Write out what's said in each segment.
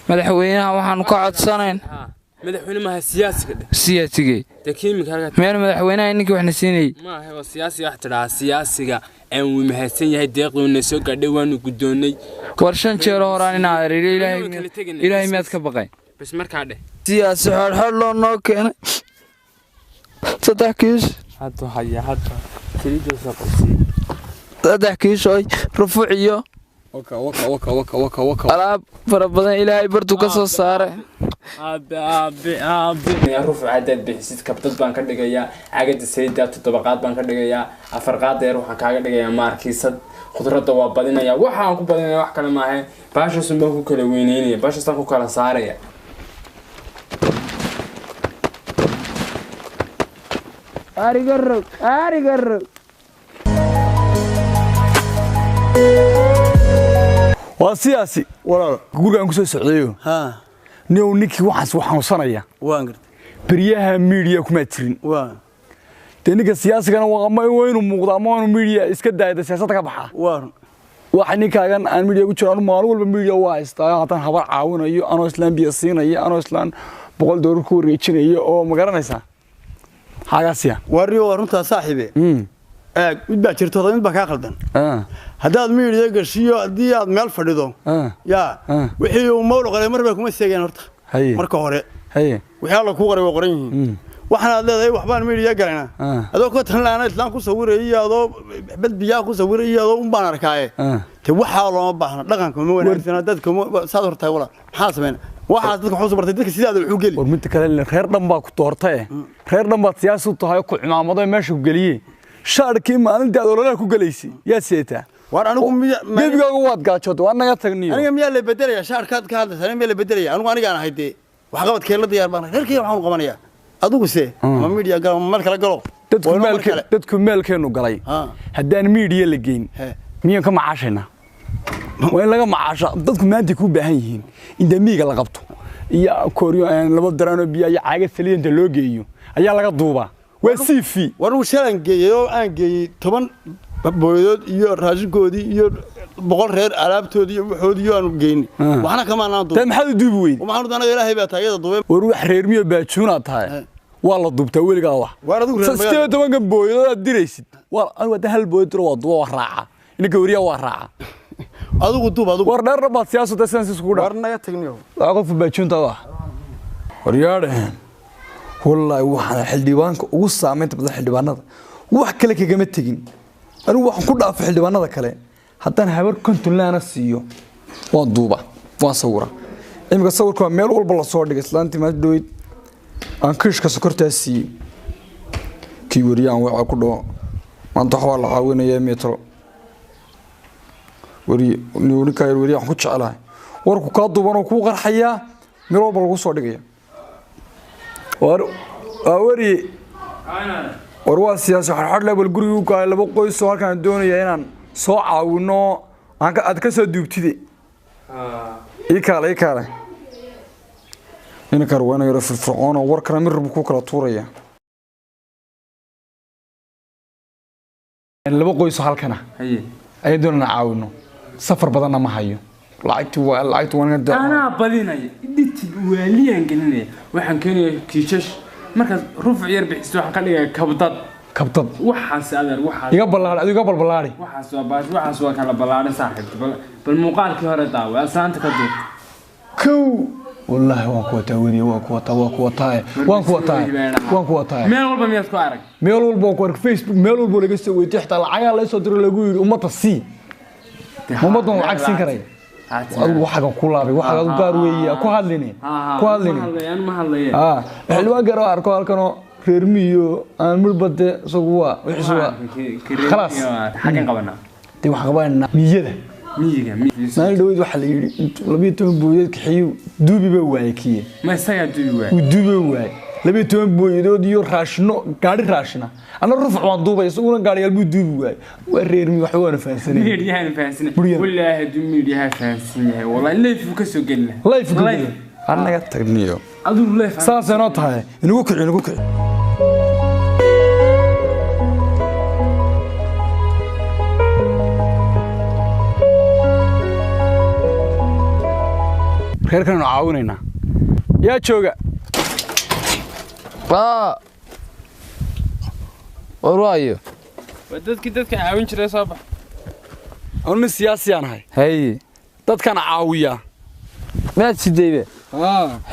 madaxweynaha waxaan ka codsanayn madaxweyne ma siyaasiga siyaasigay takiimika halka meel madaxweynaha ninkii waxna siinay ma aha siyaasiga wax tiraa siyaasiga aan uu mahadsan yahay deeqdoona soo gadhay waanu gudoonay war shan jeer horaan in aan ilaahay maad ka baqay bas markaa dheh siyaasi xal loo noo keenay saddex kiis hadda kaliya soo qabsi saddex kiis oo rufuuc iyo waka alaab fara badan ilaahay bartu ka soo saaray ya rufuuc hadda bixisid kabdad baan ka dhigayaa cagada sayda todobaqaad baan ka dhigayaa afar qaad waxaan kaaga dhigayaa maarkiisad khudradda waa badinaya waxaan ku badinaya wax kale ma ahayn baashaas baan ku kala weyneynaya baashaas aan ku kala saaraya arigarro waa siyaasi walaal gurigaan ku soo socdayo ninkii waxaas xanuunsanaya beriyaha media kuma jirin ninka siyaasigana waa inuu muuqdo ama inuu media iska daayada siyaasadda ka baxa waxa ninkaagan aan media ku jiraan maalin walba media waa haystaa haddaan habar caawinayo anoo islaan biyo siinayo anoo islaan $100 ku wareejinayo oo ma garanaysaa xagaasiya wariyo runta saaxiibe mid baa jirto mid baa ka qaldan haddaad media gashiyo hadii aad meel fadhido wixii uu mawlo qalay marba kuma seegaan horta marka hore wixii la ku qoray waa qoran yihiin waxaan aad leedahay waxbaan media galana adoo ka tan laana islaan ku sawirayay adoo bad biyaa ku sawirayay adoo baan arkaaye te waxa loo baahna dhaqanka ma wanaagsan dadka saad hortay wala maxaa sameeyay waxa dadka xusu bartay dadka sidaada wuxuu gali war mid kale reer dhan baa ku doortay reer dhan baa siyaasad tahay ku cimaamado meesha ku galiyay shaarkii maalinta adoolada ku galeysay yaa seeta war anigu gebiga waad gaajood waa naga tagniyo aniga miyaa la bedelaya shaarkaad ka hadlaysan miyaa la bedelaya aniga aan ahayd wax qabadkee la diyaar baan reerkii waxaan qabanaya adigu see ma media gal ma kala galo dadku meelkeenu galay haddaan media la geyn miyaan ka macaashayna waa in laga macaasho dadku maanta ku baahan yihiin in damiga la qabto iyo kooriyo laba darano biyo iyo caaga saliidda loo geeyo ayaa laga duubaa waa siifi war uu shalan geeyo aan geeyay 10 booyood iyo raashinkoodii iyo 100 reer alaabtoodii iyo waxoodii aan geeyay waxna kama aan duubay maxaa duubi weyn waxaan doonaa ilaahay baa taayada duubay war wax reer miyo baajuuna tahay waa la duubtaa weligaa wax war adigu reer 17 booyood aad diraysid war aan wada hal booyood waa duuba waa raaca inka wariya waa raaca adigu duub adigu war dheer baad siyaasadda sensis ku dhaw war naga tagniyo qof baajuunta wax war yaadeen wallahi waxaan xildhibaanka ugu saameynta badan xildhibaanada wax kale kagama tagin anigu waxaan ku dhaafay xildhibaanada kale haddaan habar konton laana siiyo waan duuba waan sawira imika sawirka meel walba la soo dhigay islaantii ma dhaweyd aan kishka sokortaa siiyey kii wariyaan waxa ku dhaw maanta waxa la caawinaya metro ninka wariyaan ku jecelahay warku ka duuban oo ku qarxaya meel walba lagu soo dhigaya war waa siyaasi xarxar level guriga u kaalay laba qoys oo halkaan doonaya inaan soo caawino aad ka soo duubtide ii kaalay inaka ruwana yara firfircoon oo warkana mirbu ku kala tuuraya laba qoys oo halkana ay doonana caawino safar badanna ma hayo lacagtu waan ana badinay dhiti waaliyan gelinay waxaan keenay kiisash marka rufuuc yar bixisto waxaan ka dhigay kabdad waxaas adeer waxaas iga balbalaari waxaas waa kala balaarin saaxiib bal muuqaalkii hore daawa asaanta ka duub kow wallahi waan ku wataa wariye waan ku wataa meel walba miyaad ku arag meel walba ku arag Facebook meel walba laga soo weydiiyay xitaa lacag la soo diro lagu yiri umada si umada lacag siin karay waxaga ku laabay waxaga gaar weeyay ku hadlinay ma hadlayo xilwa garo arko halkano reer miyo aan mulbade suuqa wixii خلاص xaqan qabana wax qabanaa miyiga maalin dhaweyd waxa la yiri 12 booyad kaxiyo duubiba waaykiye ma isaga duubi waay 12 booyadood iyo raashino gaari raashina ana rufuuc waan duubay isaguna gaariyaal buu duubi waay waa reer mi wax waan fahansanay wallahi duumiyaha fahansanay wallahi leef ka soo galna leef anaga tagniyo adu leef saasana tahay inagu kici reerkan aanu caawinaynaa yaa jooga warwaayo dadka caawin jiray soo bax anu siyaasi aan ahay haye dadkan caawiya maad sidaybe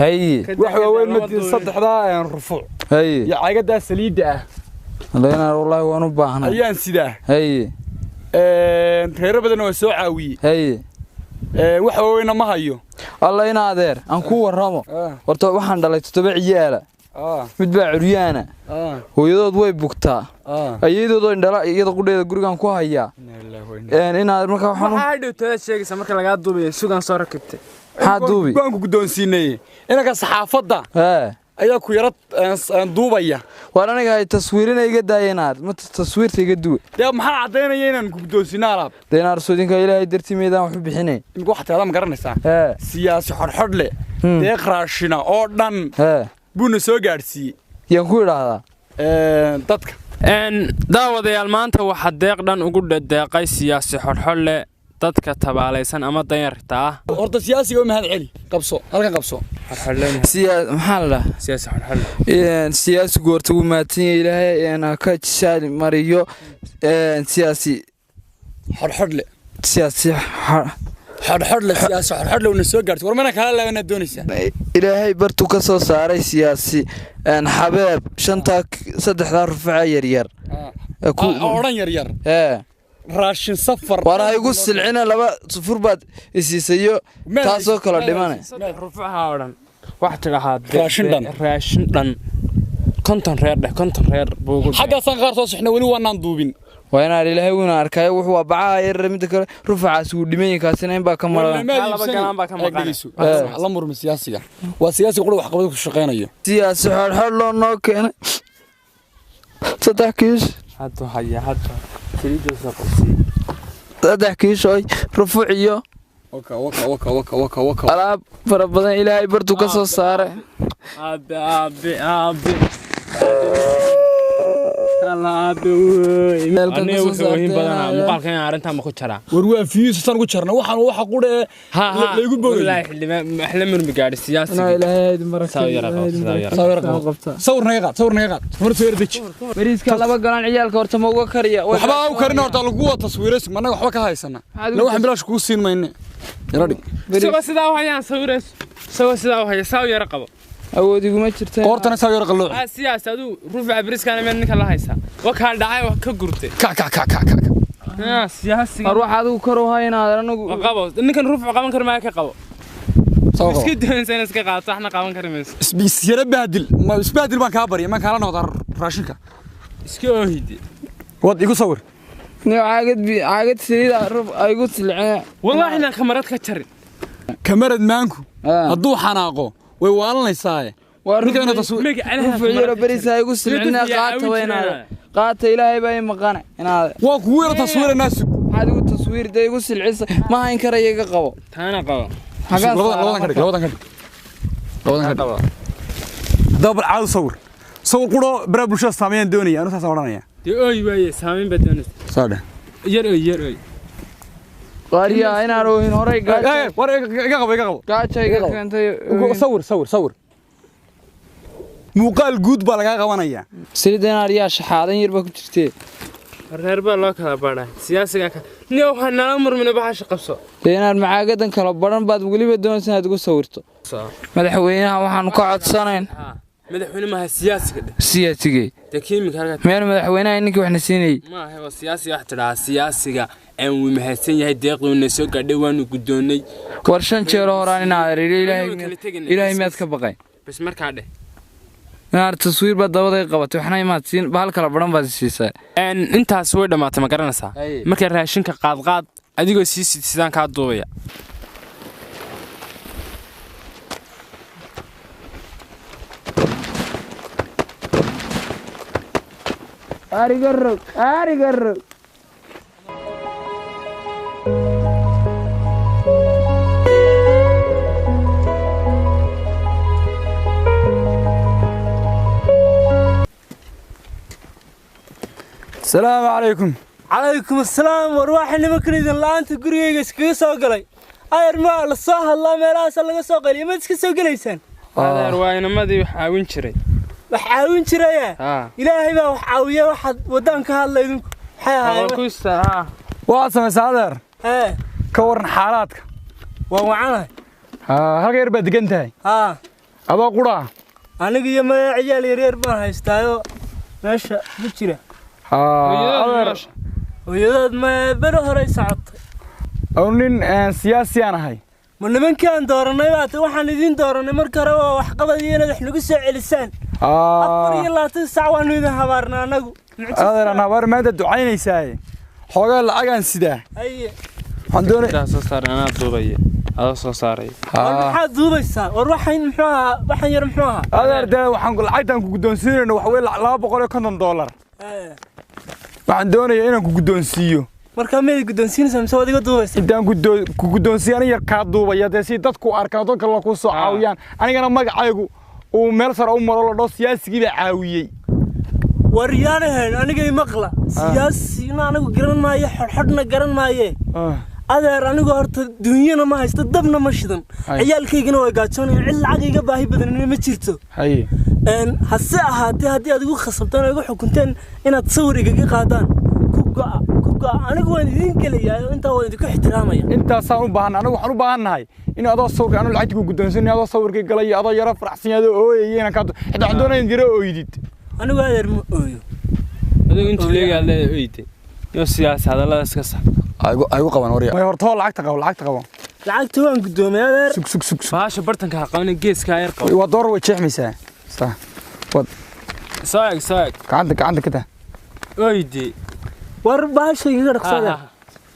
haye wax waaweyn madii saddexdaa aan rufuuc haye iyo cagadaa saliidda ah leena wallahi waan u baahnaa ayaan sidaa haye reero badan waa soo caawiyey haye wax waaweyn ma hayo alla ina adeer aan ku warramo horta waxaan dhalay 7 ciyaala mid baa curyaana hooyadood way bugtaa ayadood indhala iyada qudheeda gurigan ku hayaa inaad marka waxaa dhigtada sheegaysa marka laga duubiyo sugan soo rakibtay maxaa duubi waan ku guddoonsiinay inaka saxaafadda ayaa ku yarad duubaya waan aniga ay taswiirina iga daayeenaad ma taswiirta iga duwe dee maxaa cadaynaya inaan ku guddoonsiinaa alaab deenaar soodinka ilaahay dartimeedaan wax u bixinay in wax taada ma garanaysaa siyaasi xorxod leh deeq raashina oo dhan buuna soo gaarsiiyey yaan ku idhaahdaa dadka daawadayaal maanta waxaa deeq dhan ugu deeqay siyaasi xorxod leh dadka tabaalaysan ama danyarta ah horta siyaasiga mahad celi qabso halkan qabso maxaa la siyaasi xorxod siyaasigu horta wuu mahadsan yahay ilaahay ka jisaali mariyo siyaasi xorxod leh siyaasi xorxod leh siyaasi xorxod leh una soo gaartay war mana kala laabana doonaysa ilaahay bartu ka soo saaray siyaasi xabeeb saddexda rufaca yaryar oran yaryar raashin safar war ay igu silcina laba sufur baad isiisayo taasoo kala dhimanay rufaha oran wax tiraahad raashin dhan konton reer buugu xagga san qaar soo sixna wali waanaan duubin وأنا اللي هي وين أركاي وهو بعاء يرميك رفع سود مين كاسين إن باكم مرة الله مرمي سياسية وسياسي يقولوا حقبتك الشقينا إياه سياسي حلو نوكين تضحكيش حتى تريد سقسي تضحكيش أي رفعيه وكا ألعب فربنا إلهي برتو كسر صار أبي الله أنا وين بدنا مقال كان عارنتها ما كنت شرا وروى فيوس صار كنت شرنا وح قوله لا يقول بقول لا إحنا من بقعد السياسة لا إله إلا الله صورنا يقعد مرة صور ديش بريس كلا بقولان عيال كورت موجو كريا وحبا وكرنا ورد القوة تصوير اسم أنا وحبا كهاي سنة لو واحد بلاش كوسين ما إني يرادي سوى سدا وهاي صور سوى سدا وهاي ساوي رقبة أودي قوم تشرتين قورتنا ساوي رقلو السياسة دو رفع بريس كان منك الله هيسا وكان دعاء وكجرته كا سياسي أروح هذا وكره هاي نادر أنا قبض إنك نرفع قام كرماء كقبض مسكين إنسان إسكا قاعد إحنا قام كرماء بس يربهدل ما بهدل ما كابري ما كان نقدر راشنك إسكا هيدي وات يقول صور عاقد سرير أيقول سلعة والله إحنا كاميرات كتشرد كاميرا مانكو هدو حناقو ويوالنا يساي ورجع تصوير رفع بريس أيقول سلعنا قاعد وين هذا قاعد إلهي باي مقانع هنا وكوير تصوير الناس هذا التصوير ده يقول سلعة ما ينكر يجا قوا أنا قوا لوضن كده دبل عاد صور قولوا برا شو سامين دوني أنا صورنا يا أي سامين بدونس صار يروي قاريا هنا روين هراي قاعد يقبل قاعد شيء كنت صور muuqaal guud baa laga qabanaya siridan ariya shaxaadan yar ba ku jirtay reer baa loo kala baray siyaasiga ka niyo waxana marmina baxash qabso deenar macaagadan kala baran baad waliba doonaysan aad ugu sawirto madaxweynaha waxaan ka codsanayn madaxweyne ma siyaasiga siyaasiga takiimika halka meel madaxweynaha ninkii waxna siinay ma aha siyaasiga wax tiraa siyaasiga aan uu mahadsan yahay deeqdoona soo gadhay waanu gudoonay war shan jeer horaan inaad ilaahay maad ka baqay bas markaa dheh نار تصوير بدأوا قبض وإحنا ما تسين بهالك لبرام بازيسة. أنت سوي ده ما تمكرنا سا. ما كان راشين كقاض أديكو سيدان كادوية. أريجر. السلام عليكم عليكم السلام وروح اللي مكريدن لا أنت قرية سكيس أقلي ayar ma la soo hadlaa meelahaas laga soo qaliyo ma iska soo galeysaan adeer waa inamadii wax caawin jiray wax caawin jiraya ilaahay baa wax caawiya waxaad wadaan ka hadlay idinku maxay ahaayeen waa samaysaa adeer ka waran xaalaadka waa wacanahay halka yar baad degan tahay adoo qura aniga iyo magaciyaal yaryar baan haystaayo meesha ku jira hooyadood ma bero hore socotay aw nin siyaasi aan ahay ma nimankaan dooranay baad waxaan idin dooranay marka hore waa wax qabad iyo inaad wax nagu soo celisaan 24 saac waan idin habaarnaa anagu adeer aan habaar maanta ducaynaysaa xoogaa lacagaan sidaa waxaan doonayaa soo saarana duubaya adoo soo saaray maxaad duubaysaa war waxaan muxuu ahaa waxaan yar muxuu ahaa adeer daa waxaan lacagtaan ku guddoonsiinayno wax weyn $250 waxaan doonayaa inaan ku guddoonsiiyo marka ma guddoonsiinaysaa mise wadiga duubaysaa intaan ku guddoonsiiyana yar ka duubaya si dadku arkaan dadka la ku soo caawiyaan anigana magacaygu uu meel sare u maro la dhoo siyaasigii baa caawiyay waryaanahan aniga maqla siyaasina anigu garan maayo xodxodna garan maaye adeer anigu horta dunyana ma haysto dabna ma shidan ciyaalkaygana way gaajoonayaan cid lacag iga baahi badan ma jirto hase ahaatee haddii aad igu khasabtaan oo igu xukunteen inaad sawir igaga qaadaan ku go'a anigu waan idin gelayaa intaa waan idinku ixtiraamaya intaasaan u baahan anigu waxaan u baahannahay in adoo sawirka anu lacagta ku guddoonsanay adoo sawirkii galay adoo yaro faraxsan adoo ooyayeen ka xitaa waxaan doonayaa in yaro ooydid anigu adeer ma ooyo adigu inta leeyahay la ooyday iyo siyaas hadallada iska sax aygu qaban wariya ma horto lacagta qabo lacagta waan guddoomay adeer sug baasha bartanka ha qaban geeska yar qabo waa door way jeexmaysaa wad saag gacanta kada ooyday war baasha iga dhaqsada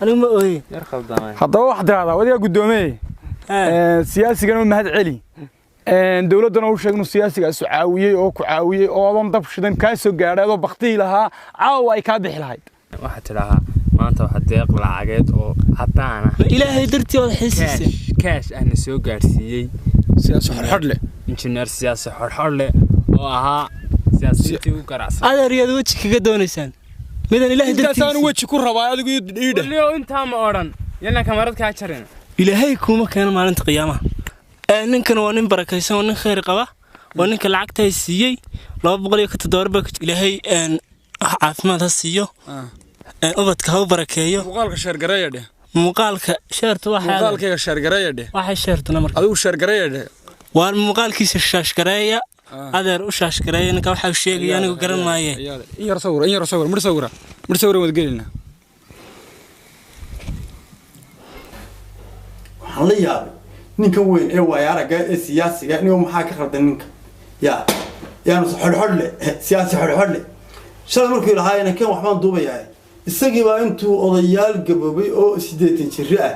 anigu ma ooyay yar khaldamay haddaba wax diraada wadiga guddoomay siyaasigana mahad celi dawladana uu sheegay inuu siyaasiga isu caawiyay oo ku caawiyay oo adoon dab shidan ka soo gaadhay oo baqtii lahaa caawa ay ka bixi lahayd waxa tiraha maanta waxa deeq lacageed oo cadaan ah ilaahay dartii wada xiisisay kaash ahna soo gaarsiiyay siyaasi xorxor leh injineer siyaasi xorxor leh oo ahaa siyaasiyiintii u garacsan adeeriyad waji kaga doonaysaan midan ilaahay dartii intaasaan waji ku rabaa adigu dhiidha waliyo inta ma oran yana kamarad ka jarin ilaahay kuma keeno maalinta qiyaamaha ninkan waa nin barakaysan oo nin khayr qaba waa ninka lacagta siiyay $207 ilaahay caafimaad ha siiyo ubadka ha u barakeeyo muuqaalka sheer gareeya dheh muuqaalka sheertu waxa muuqaalkayga sheer gareeya dheh waxa sheertuna marka adigu sheer gareeya dheh waa muuqaalkiisa shaash gareeya adeer u shaash gareeya ninka waxa uu sheegay anigu garan maaye in yar sawir mir sawir wad gelina waxaan la yaabay ninka weyn ee waayaraga ee siyaasiga inuu maxaa ka khaldan ninka yaanu xodxodle siyaasi xodxodle shalay markii lahaayna kan waxbaan duubayaa isagii baa intuu odayaal gaboobay oo 80 jir ah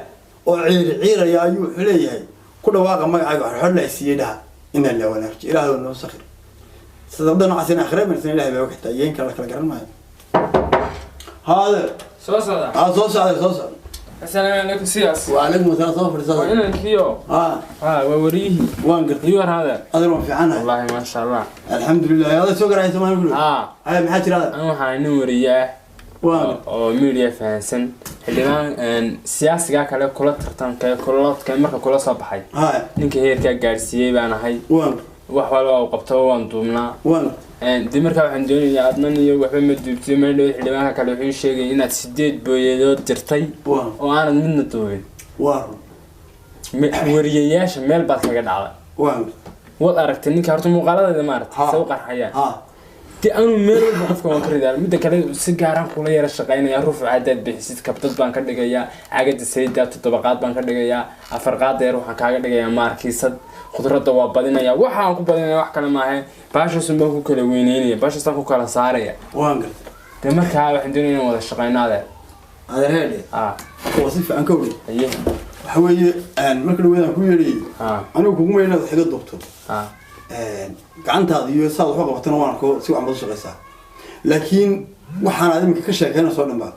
oo ciiraya ayuu xuleeyahay ku dhawaaqa magacayga xodxodle siiyay inna la wanaag ilaahay noo sakhir sadaqadana casina akhireen ilaahay baa waqti ayeen kala garan maayo hada soo socda السلام عليكم سياس وعليكم السلام ورحمة الله وبركاته. وين كيو؟ ووريه. وين قلت؟ ايوه هذا. هذا ما في عنها. والله ما شاء الله. الحمد لله هذا سوق راح يسمع يقول. هاي محاجر هذا. أنا وحنا نوريه. وين؟ ميديا فانسن. اللي ما سياس جاك على كل ترتان كلات كمرة كل صباحي. هاي. نك هي كجارسية بأنا هاي. وين؟ وحوالو وقبته وانتمنا. وين؟ دي مركب عندنا يا أدنى وحنا مدبتي ما له اللي ما كانوا في شيء إن تسديد بيدات ترتي. وأنا من الطويل. ورياش مال بعد كذا على. وأردتني كارتو مقالة إذا ما أردت سوق الحياة. دي أنا مال بعرف كم كريدال مدة كذا سجارة كلها يرى الشقين يعرف عدد بحسيت كبتة بانك دقيقة عقد السيدة تطبقات بانك دقيقة أفرقات يروح كعقد دقيقة ماركيسات خضرة وابدنا يا وحنا كوبدنا وح كلام معه باش اسمه كل وينيني باش استنكو كلا صارية وانقل تمر كعب عندنا ولا الشقين هذا هذا وصيف عن كوري أيه حوي مركل وين كوري أنا كم وين هذا حاجة دكتور كعنت هذا يصير حاجة وقتنا وانا كو سوى عم بضش غسا لكن وحنا هذا مكشة هنا صار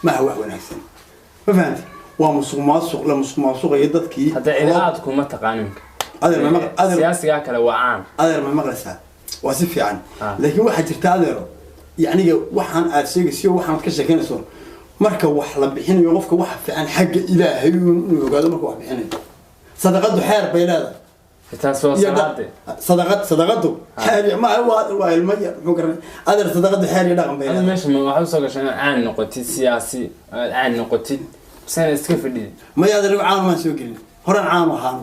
ما هو وين أحسن ما فهمت ومسوق لما مسوق يدك كي هذا علاقتكم ما تقانونك هذا سياسي كلا وعام هذا ما مغلسها وصيف يعني لكن واحد ترتادره يعني وحن أشيء سيو وحن كشة كنا صار marka wax la bixinayo qofka wax fiican xagga ilaahay inuu ogaado marka wax bixinayo sadaqadu xeer bay leedahay taas waa salaade صدقته حالي ما هو المية مو قرن هذا صدقته حالي رقم بيننا أنا ماشي ما واحد صار عشان عن نقطة سياسي عن نقطة بس أنا استكفي دي ما يقدر عام ما سوقين هران عام وحام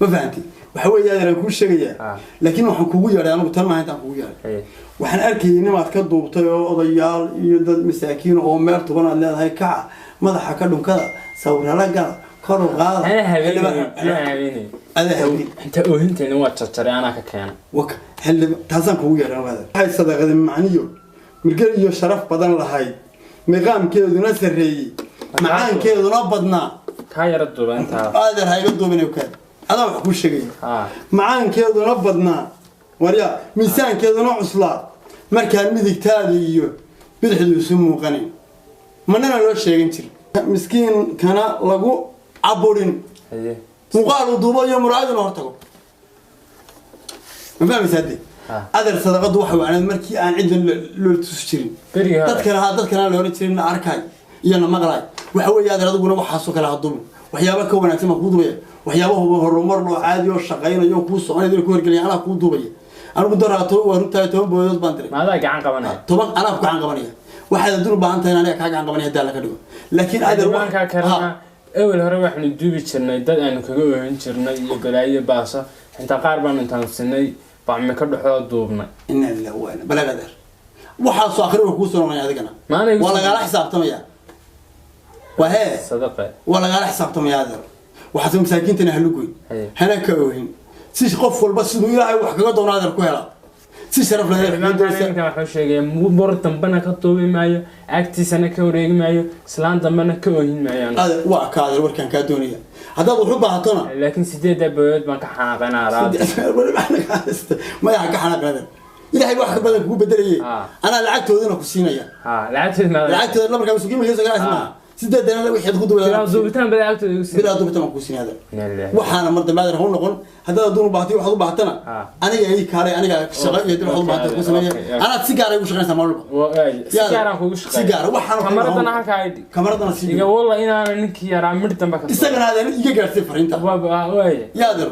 ما فهمتي وحوي يقدر كل شيء لكن وحن كوية أنا قلت ما أنت كوية وحن أركي إنما تكذب طيو ضيال يدد مساكين أو مرت وانا لا هاي كع ماذا حكى لهم كذا صورها لقى كانوا غاض أنا هبيني أنت أنت نوع تشتري أنا ككان وك هل تحسن كوية أنا هذا هاي صدقة معنيه مرجل يو شرف بدن لهاي مقام كده دون سري معان كده دون بدنا هاي ردوا أنت هذا هاي ردوا بيني وكذا هذا وحكوا شيء معان كده دون بدنا وريا ميسان كده دون عصلات مركان مذيك تادي بيدحدوا يسموه غني مننا لو شيء انتر مسكين كان لغو عبورين وقالوا دوبا يوم رايد نهرتكم ما فاهم سادي هذا الصدقه waxa aan markii aan cid loo tusjirin dadkana loo jirin arkay iyana maqlay waxa weeyaan adaguna waxa soo kala hadum waxyaabo ka wanaagsan ma ku dubay waxyaabaha horumar loo caadi oo shaqeynayo ku soconay ku horgeliyay ana ku dubay anigu daraato waa runtaa toban boodad baan diray maada gacan qabanay toban ana ku gacan qabanaya waxa dad u baahan tahay aniga ka gacan qabanaya dal ka dhigo laakiin adeer waan ka karana أول هرب إحنا ندوبي شرنا ده أنا كجوا هنشرنا يقولي باسا أنت قاربا من تنسني بعمل كده حوض دوبنا إن الله هو أنا بلا قدر وحاس آخر وكوسنا من هذا كنا ولا قال حساب تميا وهي صدقة ولا قال حساب تميا هذا وحسب مساكين تنهلوكين هنا كوين سيش قفل بس إنه يلاقي وحكي دونا هذا الكويلا سيش شرف له ما كان حوش شيء مو برد تنبنا كطوبي معي أكتي سنة كوريج معي سلان تنبنا كوين معي هذا واقع هذا الوركان كدنيا هذا وحبه هاتنا لكن سيدي دبوت ما كحنا راد ما يحكي حنا هذا إلهي واحد بدل هو بدل أنا لعبت هذين كوسينا يا لعبت لما كانوا سوقين مجلس قاعد سيدي ده أنا وحيد خدوا بلا زوبتان بلا زوبتان كوسينا هذا وحنا مرة ما أدري هون نقول هذا دون بعتي وحدو بعتنا أنا جاي كاري أنا جاي شغال يدري حدو بعتنا كوسينا أنا سيجارة وش غير سمارو سيجارة كوش سيجارة وحنا كمرتنا هكايد كمرتنا سيجارة والله إنا نكيا رامرتن بك استغنى هذا يجي قاعد سفر أنت يا در